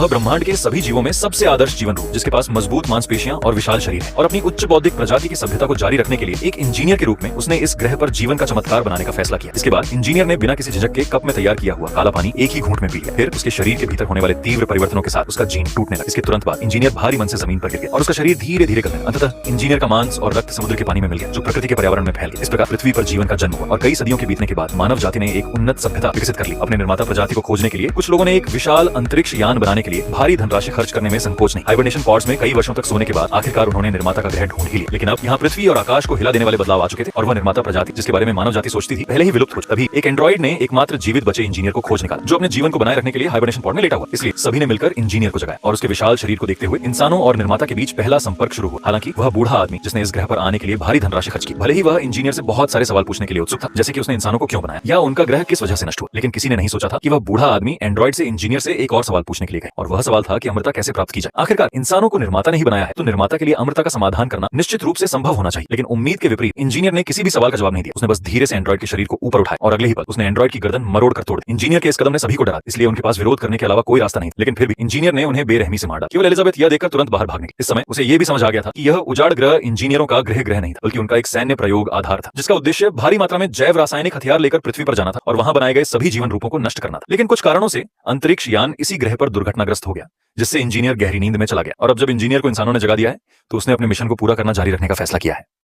वह ब्रह्मांड के सभी जीवों में सबसे आदर्श जीवन रूप, जिसके पास मजबूत मांसपेशियां और विशाल शरीर है, और अपनी उच्च बौद्धिक प्रजाति की सभ्यता को जारी रखने के लिए एक इंजीनियर के रूप में उसने इस ग्रह पर जीवन का चमत्कार बनाने का फैसला किया। इसके बाद इंजीनियर ने बिना किसी झिझक के कप में तैयार किया हुआ काला पानी एक ही घूंट में पी लिया। फिर उसके शरीर के भीतर होने वाले तीव्र परिवर्तनों के साथ उसका जीन टूटने लगा। इसके तुरंत बाद इंजीनियर भारी मन से जमीन पर गिर गया और उसका शरीर धीरे धीरे गलने लगा। अंततः इंजीनियर का मांस और रक्त समुद्र के पानी में मिल गया, जो प्रकृति के पर्यावरण में फैल गया। इस प्रकार पृथ्वी पर जीवन का जन्म हुआ और कई सदियों के बीतने के बाद मानव जाति ने एक उन्नत सभ्यता विकसित कर ली। अपने निर्माता प्रजाति को खोजने के लिए कुछ लोगों ने एक विशाल अंतरिक्ष यान बनाने के लिए भारी धनराशि खर्च करने में संकोच नहीं। हाइबरनेशन पॉड्स में कई वर्षों तक सोने के बाद आखिरकार उन्होंने निर्माता का ग्रह ढूंढ ही लिया। लेकिन अब यहाँ पृथ्वी और आकाश को हिला देने वाले बदलाव आ चुके थे और वह निर्माता प्रजाति जिसके बारे में मानव जाति सोचती थी पहले ही विलुप्त हो चुकी। तभी एक एंड्रॉइड ने एकमात्र जीवित बचे इंजीनियर को खोज निकाला, जो अपने जीवन को बनाए रखने के लिए हाइबरनेशन पॉड में लेटा हुआ। इसलिए सभी ने मिलकर इंजीनियर को जगाया और उसके विशाल शरीर को देखते हुए इंसानों और निर्माता के बीच पहला संपर्क शुरू हुआ। हालांकि वह बूढ़ा आदमी जिसने इस ग्रह पर आने के लिए भारी धनराशि खर्च की, भले ही वह इंजीनियर से बहुत सारे सवाल पूछने के लिए उत्सुक था, जैसे कि उसने इंसानों को क्यों बनाया या उनका ग्रह किस वजह से नष्ट हुआ, लेकिन किसी ने नहीं सोचा था कि वह बूढ़ा आदमी एंड्रॉइड से इंजीनियर से एक और सवाल पूछने के लिए गए, और वह सवाल था कि अमृता कैसे प्राप्त की जाए। आखिरकार इंसानों को निर्माता ने ही बनाया है, तो निर्माता के लिए अमृता का समाधान करना निश्चित रूप से संभव होना चाहिए। लेकिन उम्मीद के विपरीत इंजीनियर ने किसी भी सवाल का जवाब नहीं दिया। उसने बस धीरे से एंड्रॉइड के शरीर को ऊपर उठाया और अगले ही पल उसने एंड्रॉइड की गर्दन मरोड़ कर तोड़ दी। इंजीनियर के इस कदम ने सभी को डरा, इसलिए उनके पास विरोध करने के अलावा कोई रास्ता नहीं। लेकिन फिर भी इंजीनियर ने उन्हें बेरहमी से मार डाला। केवल एलिजाबेथ यह देखकर तुरंत बाहर भागने लगी। इस समय उसे यह भी समझ आ गया था कि यह उजाड़ ग्रह इंजीनियरों का ग्रह नहीं था, बल्कि उनका एक सैन्य प्रयोग आधार था, जिसका उद्देश्य भारी मात्रा में जैव रासायनिक हथियार लेकर पृथ्वी पर जाना था और वहां बनाए गए सभी जीवन रूपों को नष्ट करना था। लेकिन कुछ कारणों से अंतरिक्ष यान इसी ग्रह पर दुर्घटनाग्रस्त हो गया, जिससे इंजीनियर गहरी नींद में चला गया। और अब जब इंजीनियर को इंसानों ने जगा दिया है, तो उसने अपने मिशन को पूरा करना जारी रखने का फैसला किया है।